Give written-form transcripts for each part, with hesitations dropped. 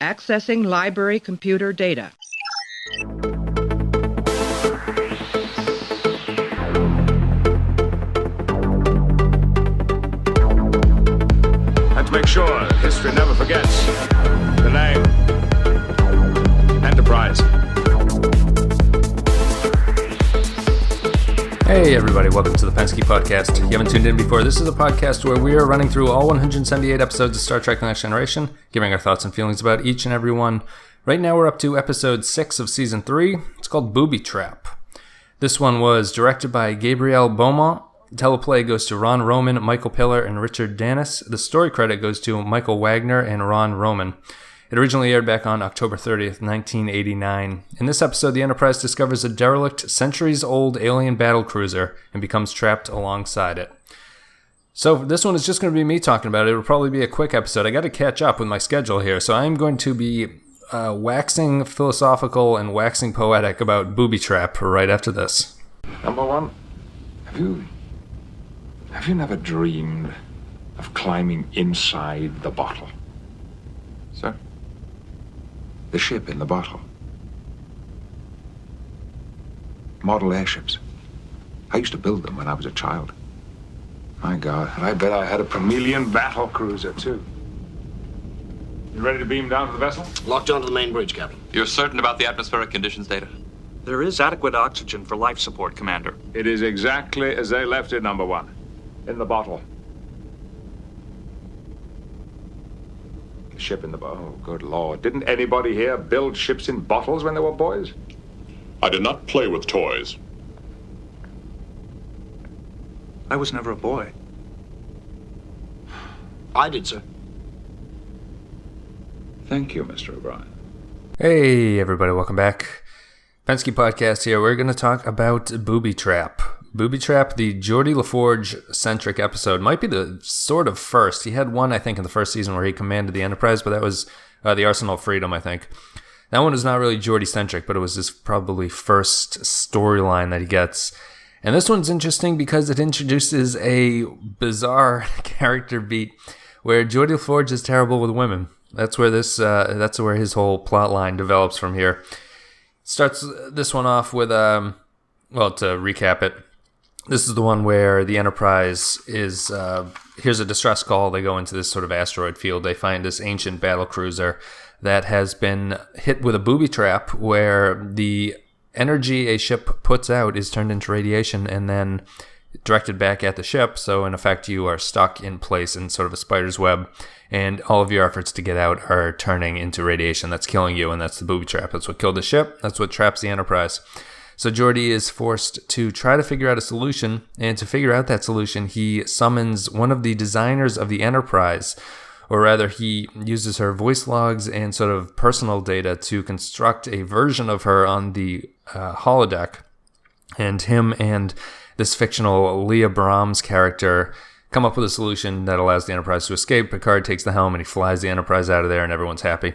Accessing library computer data. And to make sure history never forgets the name Enterprise. Hey everybody, welcome to the Penske Podcast. You haven't tuned in before, this is a podcast where we are running through all 178 episodes of Star Trek The Next Generation, giving our thoughts and feelings about each and every one. Right now we're up to episode 6 of season 3. It's called Booby Trap. This one was directed by Gabriel Beaumont. Teleplay goes to Ron Roman, Michael Piller, and Richard Danis. The story credit goes to Michael Wagner and Ron Roman. It originally aired back on October 30th, 1989. In this episode, the Enterprise discovers a derelict, centuries-old alien battlecruiser and becomes trapped alongside it. So this one is just going to be me talking about it. It'll probably be a quick episode. I got to catch up with my schedule here, so I'm going to be waxing philosophical and waxing poetic about Booby Trap right after this. Number one, have you never dreamed of climbing inside the bottle? Sir? The ship in the bottle. Model airships. I used to build them when I was a child. My God, and I bet I had a Promelian battle cruiser, too. You ready to beam down to the vessel? Locked onto the main bridge, Captain. You're certain about the atmospheric conditions data? There is adequate oxygen for life support, Commander. It is exactly as they left it, number one. In the bottle. The ship in the bottle. Oh, good Lord. Didn't anybody here build ships in bottles when they were boys? I did not play with toys. I was never a boy. I did, sir. Thank you, Mr. O'Brien. Hey everybody, welcome back. Penske Podcast here. We're going to talk about Booby Trap. Booby Trap, the Geordi LaForge-centric episode, might be the sort of first. He had one, I think, in the first season where he commanded the Enterprise, but that was the Arsenal of Freedom, I think. That one is not really Geordi-centric, but it was his probably first storyline that he gets. And this one's interesting because it introduces a bizarre character beat where Geordi LaForge is terrible with women. That's where that's where his whole plot line develops from here. Starts this one off with, to recap it, this is the one where the Enterprise is, here's a distress call. They go into this sort of asteroid field. They find this ancient battlecruiser that has been hit with a booby trap where the energy a ship puts out is turned into radiation and then directed back at the ship. So in effect, you are stuck in place in sort of a spider's web, and all of your efforts to get out are turning into radiation that's killing you, and that's the booby trap. That's what killed the ship. That's what traps the Enterprise. So Geordi is forced to try to figure out a solution, and to figure out that solution, he summons one of the designers of the Enterprise, or rather he uses her voice logs and sort of personal data to construct a version of her on the holodeck, and him and this fictional Leah Brahms character come up with a solution that allows the Enterprise to escape. Picard takes the helm and he flies the Enterprise out of there and everyone's happy.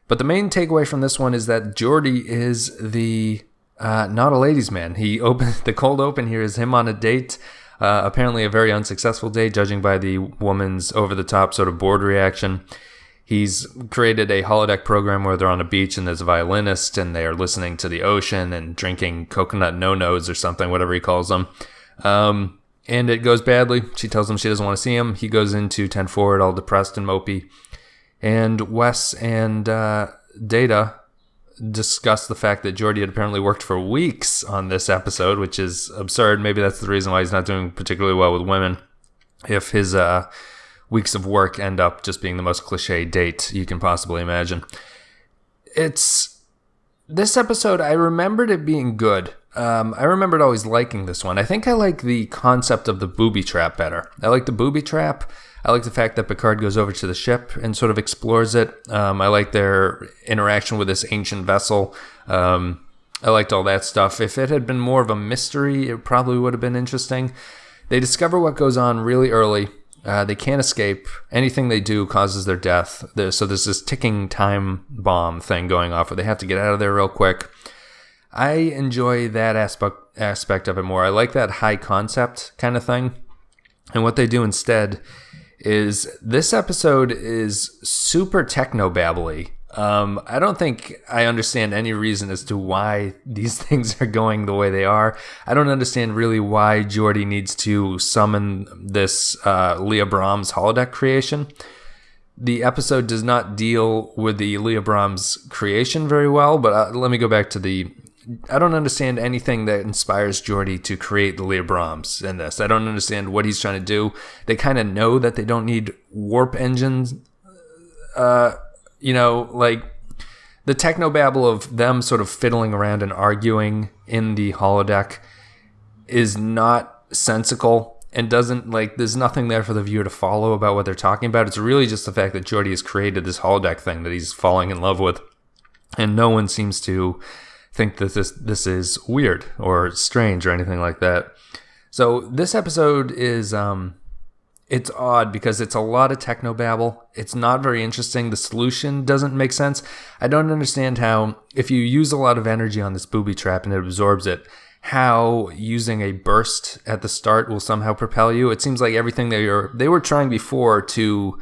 But the main takeaway from this one is that Geordi is the not a ladies' man. The cold open here is him on a date, apparently a very unsuccessful date, judging by the woman's over-the-top sort of bored reaction. He's created a holodeck program where they're on a beach and there's a violinist and they're listening to the ocean and drinking coconut no-nos or something, whatever he calls them. And it goes badly. She tells him she doesn't want to see him. He goes into 10 forward all depressed and mopey. And Wes and Data discuss the fact that Geordi had apparently worked for weeks on this episode, which is absurd. Maybe that's the reason why he's not doing particularly well with women. If his weeks of work end up just being the most cliche date you can possibly imagine. This episode, I remembered it being good. I remembered always liking this one. I think I like the concept of the booby trap better. I like the booby trap. I like the fact that Picard goes over to the ship and sort of explores it. I like their interaction with this ancient vessel. I liked all that stuff. If it had been more of a mystery, it probably would have been interesting. They discover what goes on really early. They can't escape. Anything they do causes their death. So there's this ticking time bomb thing going off where they have to get out of there real quick. I enjoy that aspect of it more. I like that high concept kind of thing. And what they do instead is this episode is super techno-babbly. I don't think I understand any reason as to why these things are going the way they are. I don't understand really why Geordi needs to summon this Leah Brahms holodeck creation. The episode does not deal with the Leah Brahms creation very well, but let me go back to I don't understand anything that inspires Geordi to create the Leah Brahms in this. I don't understand what he's trying to do. They kind of know that they don't need warp engines. Like the technobabble of them sort of fiddling around and arguing in the holodeck is not sensical and doesn't, like, there's nothing there for the viewer to follow about what they're talking about. It's really just the fact that Geordi has created this holodeck thing that he's falling in love with, and no one seems to think that this is weird or strange or anything like that. So this episode is it's odd because it's a lot of technobabble. It's not very interesting. The solution doesn't make sense. I don't understand how, if you use a lot of energy on this booby trap and it absorbs it, how using a burst at the start will somehow propel you. It seems like everything they were trying before to,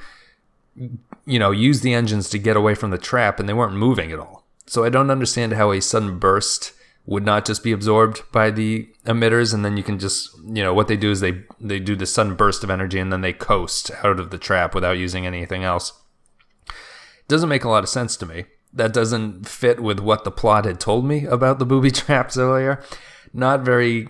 use the engines to get away from the trap, and they weren't moving at all. So I don't understand how a sudden burst would not just be absorbed by the emitters, and then you can just, what they do is they do the sudden burst of energy, and then they coast out of the trap without using anything else. It doesn't make a lot of sense to me. That doesn't fit with what the plot had told me about the booby traps earlier. Not very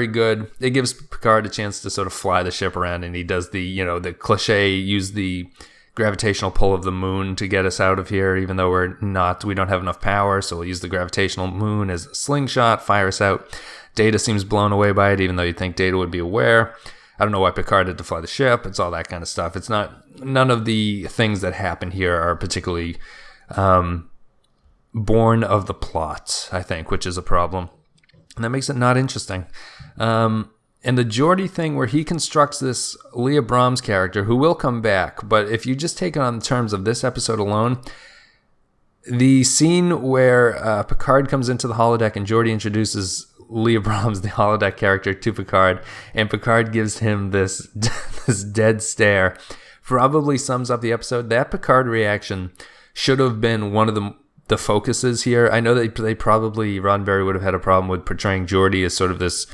good. It gives Picard a chance to sort of fly the ship around, and he does the cliche, use the gravitational pull of the moon to get us out of here, even though we don't have enough power, so we'll use the gravitational moon as a slingshot, fire us out. Data seems blown away by it, even though you'd think Data would be aware. I don't know why Picard had to fly the ship. It's all that kind of stuff. It's none of the things that happen here are particularly born of the plot, I think, which is a problem. And that makes it not interesting. And the Geordi thing where he constructs this Leah Brahms character who will come back, but if you just take it on terms of this episode alone, the scene where Picard comes into the holodeck and Geordi introduces Leah Brahms, the holodeck character, to Picard, and Picard gives him this dead stare, probably sums up the episode. That Picard reaction should have been one of the focuses here. I know that they probably, Roddenberry would have had a problem with portraying Geordi as sort of this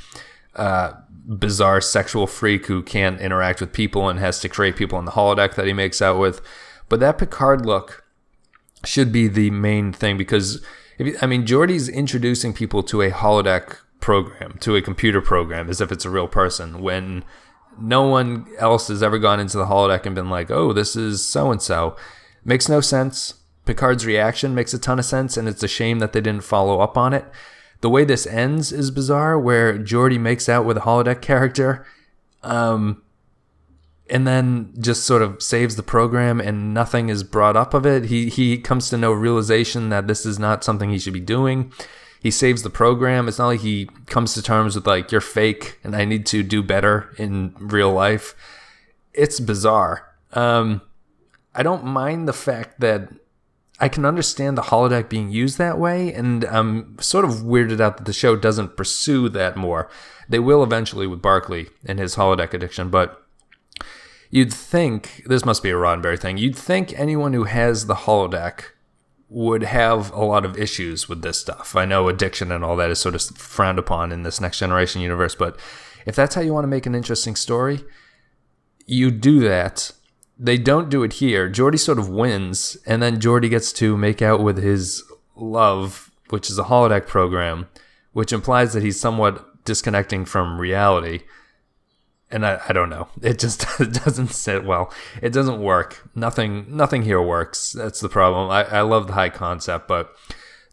bizarre sexual freak who can't interact with people and has to create people in the holodeck that he makes out with. But that Picard look should be the main thing, because Geordi's introducing people to a holodeck program, to a computer program, as if it's a real person, when no one else has ever gone into the holodeck and been like, oh, this is so-and-so. Makes no sense. Picard's reaction makes a ton of sense, and it's a shame that they didn't follow up on it. The way this ends is bizarre, where Geordi makes out with a holodeck character, and then just sort of saves the program, and nothing is brought up of it. He comes to no realization that this is not something he should be doing. He saves the program. It's not like he comes to terms with, like, you're fake, and I need to do better in real life. It's bizarre. I don't mind the fact that I can understand the holodeck being used that way, and I'm sort of weirded out that the show doesn't pursue that more. They will eventually with Barclay and his holodeck addiction, but you'd think, this must be a Roddenberry thing, you'd think anyone who has the holodeck would have a lot of issues with this stuff. I know addiction and all that is sort of frowned upon in this Next Generation universe, but if that's how you want to make an interesting story, you do that. They don't do it here. Geordi sort of wins, and then Geordi gets to make out with his love, which is a holodeck program, which implies that he's somewhat disconnecting from reality. And I don't know. It just doesn't sit well. It doesn't work. Nothing here works. That's the problem. I love the high concept, but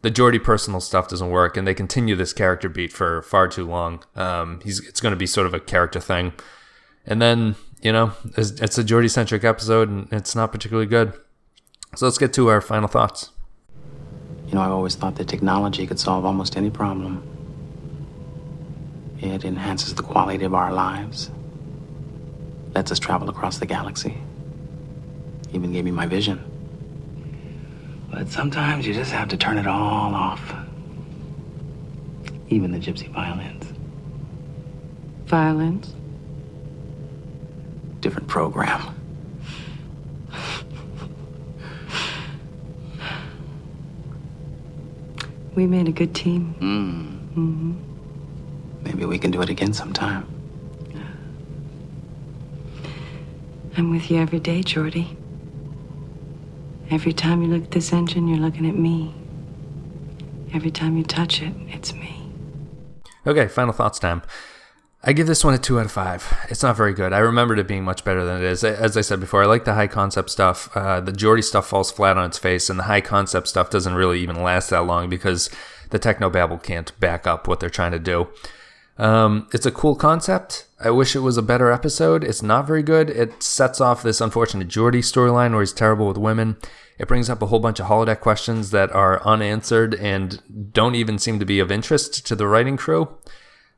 the Geordi personal stuff doesn't work, and they continue this character beat for far too long. It's going to be sort of a character thing. And then, it's a Geordi-centric episode, and it's not particularly good. So let's get to our final thoughts. I've always thought that technology could solve almost any problem. It enhances the quality of our lives, lets us travel across the galaxy, even gave me my vision. But sometimes you just have to turn it all off. Even the gypsy violins. Violins? Different program. We made a good team. Maybe we can do it again sometime. I'm with you every day, Geordi. Every time you look at this engine, you're looking at me. Every time you touch it, it's me. Okay, final thoughts time. I give this one a 2 out of 5. It's not very good. I remembered it being much better than it is. As I said before, I like the high concept stuff. The Geordi stuff falls flat on its face, and the high concept stuff doesn't really even last that long because the technobabble can't back up what they're trying to do. It's a cool concept. I wish it was a better episode. It's not very good. It sets off this unfortunate Geordi storyline where he's terrible with women. It brings up a whole bunch of holodeck questions that are unanswered and don't even seem to be of interest to the writing crew.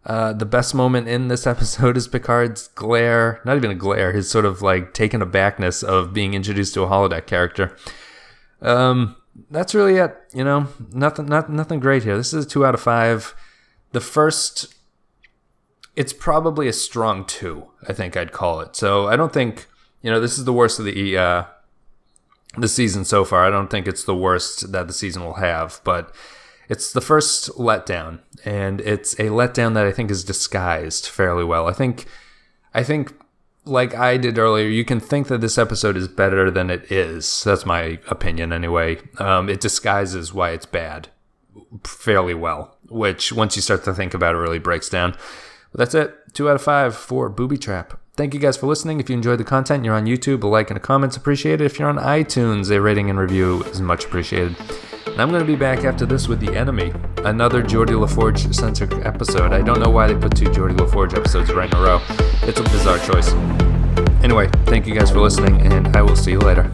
The best moment in this episode is Picard's glare, not even a glare, his sort of like taken abackness of being introduced to a holodeck character. That's really it, you know, nothing great here. This is a 2 out of 5. The first, it's probably a strong 2, I think I'd call it. So I don't think, you know, this is the worst of the season so far. I don't think it's the worst that the season will have, but it's the first letdown, and it's a letdown that I think is disguised fairly well. I think, like I did earlier, you can think that this episode is better than it is. That's my opinion anyway. It disguises why it's bad fairly well, which once you start to think about it really breaks down. But that's it. 2 out of 5 for Booby Trap. Thank you guys for listening. If you enjoyed the content, you're on YouTube, a like and a comment's appreciated. If you're on iTunes, a rating and review is much appreciated. And I'm going to be back after this with The Enemy, another Geordi LaForge-centric episode. I don't know why they put 2 Geordi LaForge episodes right in a row. It's a bizarre choice. Anyway, thank you guys for listening, and I will see you later.